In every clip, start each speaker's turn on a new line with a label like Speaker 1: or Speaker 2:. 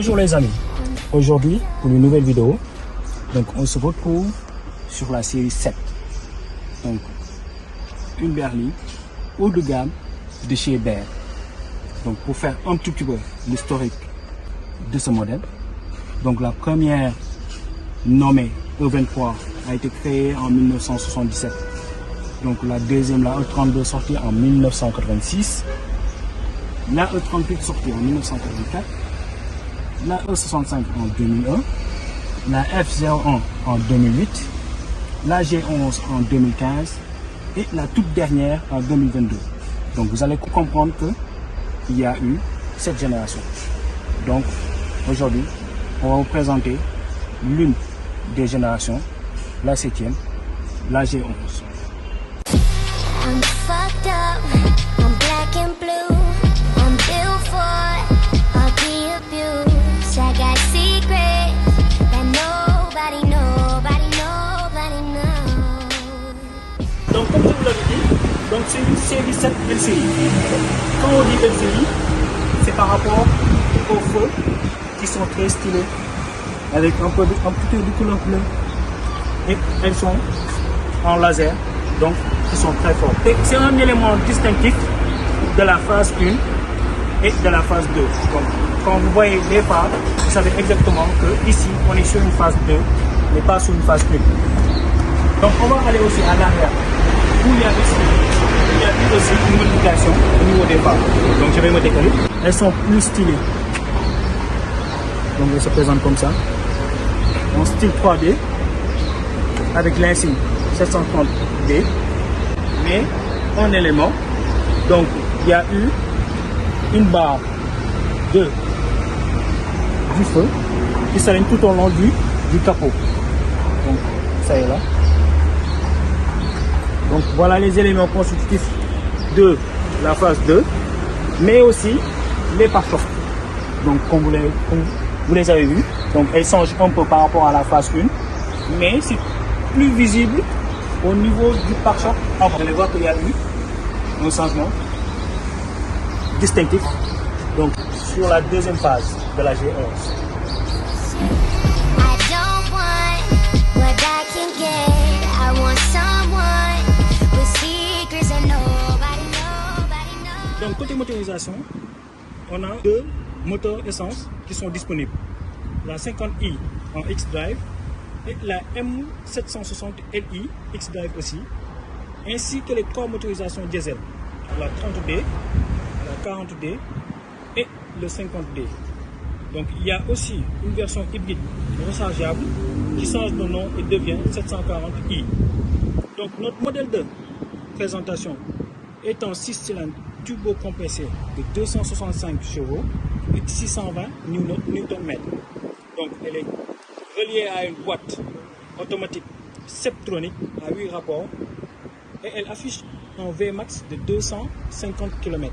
Speaker 1: Bonjour les amis, aujourd'hui pour une nouvelle vidéo, donc on se retrouve sur la série 7, donc une berline haut de gamme de chez Behr. Donc pour faire un tout petit peu l'historique de ce modèle, donc la première nommée E23 a été créée en 1977, donc la deuxième, la E32 sortie en 1986, la E38 sortie en 1984, la E65 en 2001, la F01 en 2008, la G11 en 2015 et la toute dernière en 2022. Donc vous allez comprendre qu'il y a eu cette génération. Donc aujourd'hui, on va vous présenter l'une des générations, la 7e, la G11.
Speaker 2: I'm fucked up, I'm black and blue, I'm built for all the abuse. I got secrets that nobody knows.
Speaker 1: Donc comme je vous l'avais dit, donc c'est une série 7 LCI. Quand on dit LCI, c'est par rapport aux feux qui sont très stylés, avec un petit peu de couleur bleue. Et elles sont en laser, donc ils sont très forts. C'est un élément distinctif de la phase 1 et de la phase 2. Donc quand vous voyez les phares, vous savez exactement que ici on est sur une phase 2, mais pas sur une phase 1. Donc on va aller aussi à l'arrière, où il y a eu aussi une modification au niveau des phares. Donc je vais me décaler. Elles sont plus stylées. Donc elles se présentent comme ça, en style 3D, avec l'insigne 730D, mais un élément. Donc il y a eu une barre du feu qui s'aligne tout au long du capot. Donc ça est là. Donc voilà les éléments constitutifs de la phase 2, mais aussi les pare-chocs. Donc comme vous les avez vus, donc elles changent un peu par rapport à la phase 1, mais c'est plus visible au niveau du pare-choc. Vous allez voir qu'il y a eu un changement distinctif, donc sur la deuxième phase de la G11. Donc côté motorisation, on a deux moteurs essence qui sont disponibles. La 50i en X-Drive et la M760Li X-Drive aussi, ainsi que les trois motorisations diesel, la 30D, la 40D et le 50D. Donc il y a aussi une version hybride rechargeable qui change de nom et devient 740i. Donc notre modèle de présentation est en 6 cylindres turbo compressé de 265 chevaux et 620 Nm. Donc elle est reliée à une boîte automatique Septronic à 8 rapports et elle affiche un Vmax de 250 km.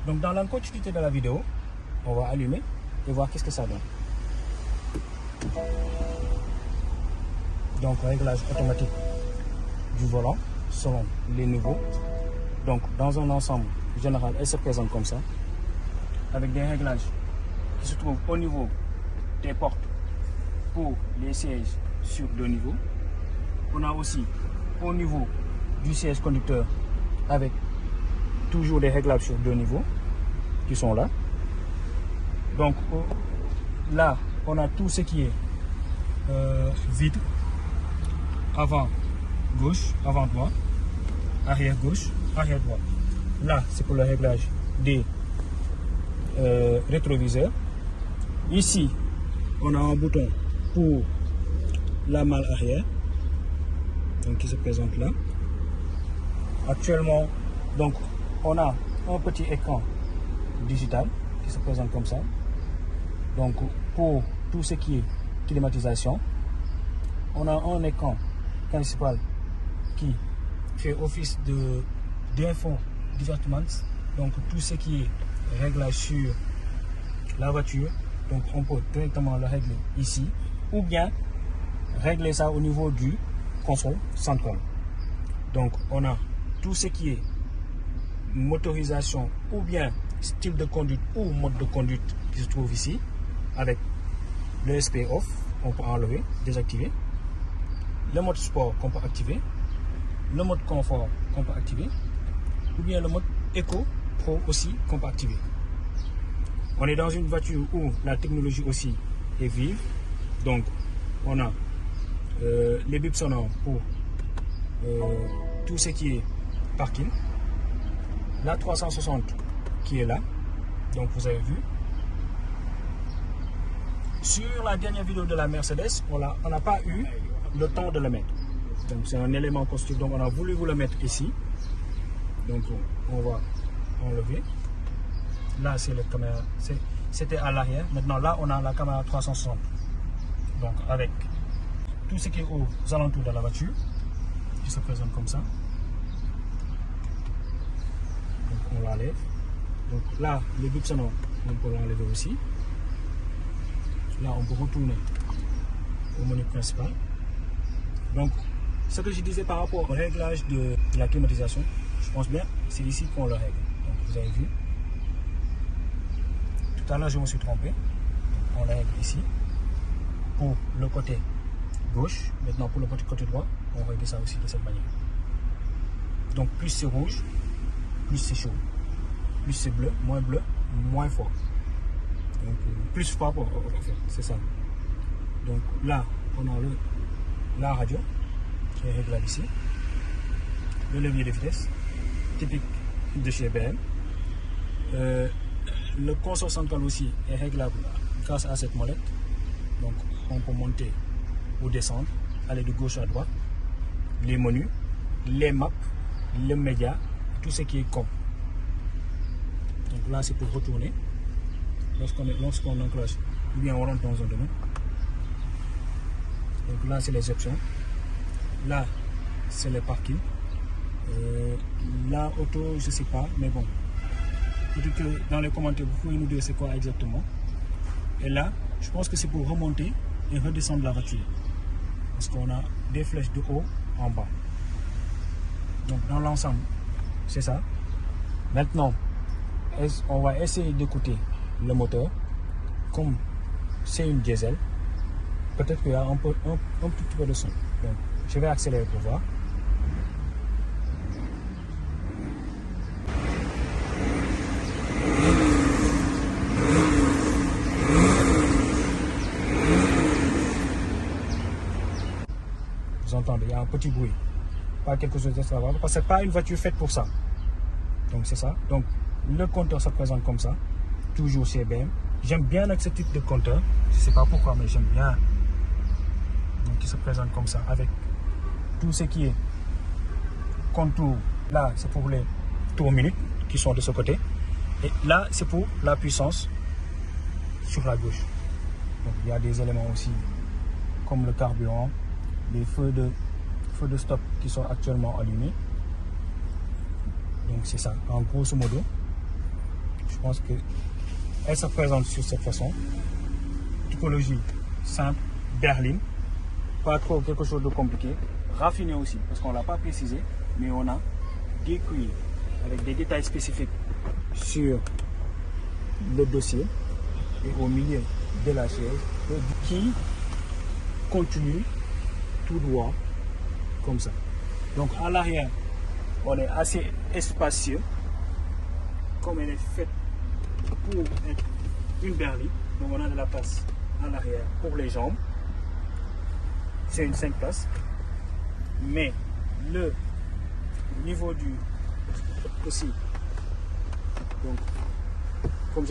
Speaker 1: Donc dans la continuité de la vidéo, on va allumer et voir qu'est-ce que ça donne. Donc réglage automatique du volant selon les niveaux. Donc dans un ensemble général, elle se présente comme ça, avec des réglages qui se trouvent au niveau des portes pour les sièges sur 2 niveaux. On a aussi au niveau du siège conducteur avec toujours des réglages sur 2 niveaux qui sont là. Donc là on a tout ce qui est vitre avant gauche, avant droit, arrière gauche, arrière droit. Là c'est pour le réglage des rétroviseurs. Ici on a un bouton pour la malle arrière, donc qui se présente là. Actuellement donc on a un petit écran digital qui se présente comme ça. Donc pour tout ce qui est climatisation, on a un écran principal qui fait office d'info divertiment, donc tout ce qui est réglage sur la voiture. Donc on peut directement le régler ici ou bien régler ça au niveau du console central. Donc on a tout ce qui est motorisation ou bien style de conduite ou mode de conduite qui se trouve ici avec le SP off, on peut enlever, désactiver, le mode sport qu'on peut activer, le mode confort qu'on peut activer ou bien le mode Eco Pro aussi qu'on peut activer. On est dans une voiture où la technologie aussi est vive, donc on a les bips sonores pour tout ce qui est parking, la 360 qui est là, donc vous avez vu. Sur la dernière vidéo de la Mercedes, on n'a pas eu le temps de le mettre. Donc c'est un élément construit, donc on a voulu vous le mettre ici. Donc on va enlever. Là c'est la caméra, c'était à l'arrière. Maintenant là on a la caméra 360. Donc avec tout ce qui est aux alentours de la voiture, qui se présente comme ça. Donc on l'enlève. Donc là le bip sonore, on peut l'enlever aussi. Là on peut retourner au menu principal. Donc ce que je disais par rapport au réglage de la climatisation, je pense bien c'est ici qu'on le règle. Donc vous avez vu. Tout à l'heure je me suis trompé. On le règle ici. Pour le côté gauche, maintenant pour le côté droit, on règle ça aussi de cette manière. Donc plus c'est rouge, plus c'est chaud. Plus c'est bleu, moins fort. Donc plus fort en fait, c'est ça. Donc là, on a la radio qui est réglable ici. Le levier de vitesse, typique de chez BM. Le console central aussi est réglable grâce à cette molette. Donc on peut monter ou descendre, aller de gauche à droite, les menus, les maps, les médias, tout ce qui est com. Donc là c'est pour retourner lorsqu'on enclenche ou bien on rentre dans un domaine. Donc là c'est les options, là c'est le parking, là auto je sais pas, mais bon, peut-être que dans les commentaires vous pouvez nous dire c'est quoi exactement. Et là je pense que c'est pour remonter et redescendre la voiture parce qu'on a des flèches de haut en bas. Donc dans l'ensemble c'est ça. Maintenant on va essayer d'écouter le moteur. Comme c'est une diesel, peut-être qu'il y a un petit peu de son. Donc je vais accélérer pour voir. Vous entendez, il y a un petit bruit. Pas quelque chose d'extravagant parce que c'est pas une voiture faite pour ça. Donc c'est ça. Donc le compteur se présente comme ça. Toujours chez BM. J'aime bien ce type de compteur. Je ne sais pas pourquoi, mais j'aime bien. Donc il se présente comme ça avec tout ce qui est contour. Là c'est pour les tours minutes qui sont de ce côté. Et là c'est pour la puissance sur la gauche. Donc il y a des éléments aussi comme le carburant, les feux de stop qui sont actuellement allumés. Donc c'est ça, en grosso modo. Je pense que elle se présente sur cette façon. Typologie simple, berline, pas trop quelque chose de compliqué, raffiné aussi parce qu'on ne l'a pas précisé, mais on a des cuirs avec des détails spécifiques sur le dossier et au milieu de la chaise qui continue tout droit comme ça. Donc à l'arrière on est assez spacieux comme elle est faite pour être une berline. Donc on a de la place à l'arrière pour les jambes. C'est une 5 places, mais le niveau du aussi, donc comme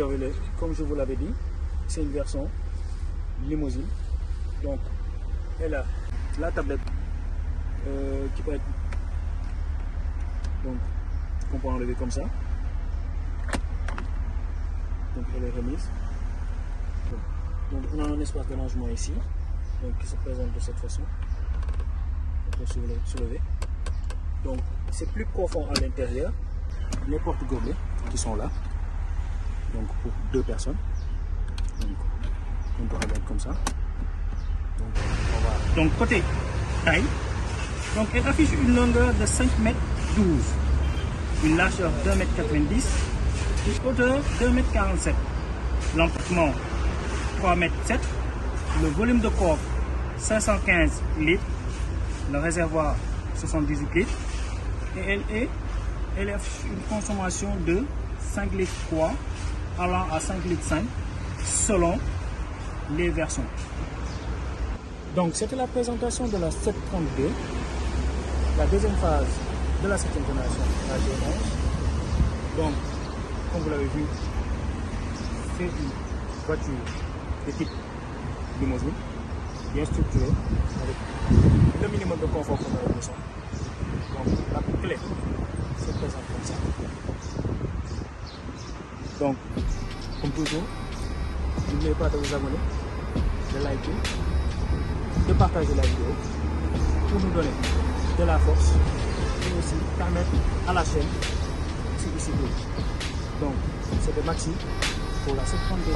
Speaker 1: je vous l'avais dit, c'est une version limousine. Donc elle a la tablette qui peut être, donc qu'on peut enlever comme ça. Donc elle est remise. Donc on a un espace de rangement ici, donc qui se présente de cette façon. On peut soulever. Donc c'est plus profond à l'intérieur. Les portes gobelets qui sont là. donc pour 2 personnes. Donc on peut regarder comme ça. Donc, donc côté taille, donc elle affiche une longueur de 5 m 12, une largeur 2 m 90, une hauteur 2 m 47, l'empattement 3 m 7, le volume de coffre 515 litres, le réservoir 78 litres, et elle affiche une consommation de 5 litres 3 allant à 5 litres 5 selon les versions. Donc c'était la présentation de la 732, la deuxième phase de la 7e génération, la G11. Donc comme vous l'avez vu, c'est une voiture de type limousine, bien structurée, avec le minimum de confort qu'on a besoin. Donc la clé se présente comme ça. Donc comme toujours, n'oubliez pas de vous abonner, de liker, de partager la vidéo pour nous donner de la force et aussi permettre à la chaîne de se développer. Donc c'était Maxime pour la 732.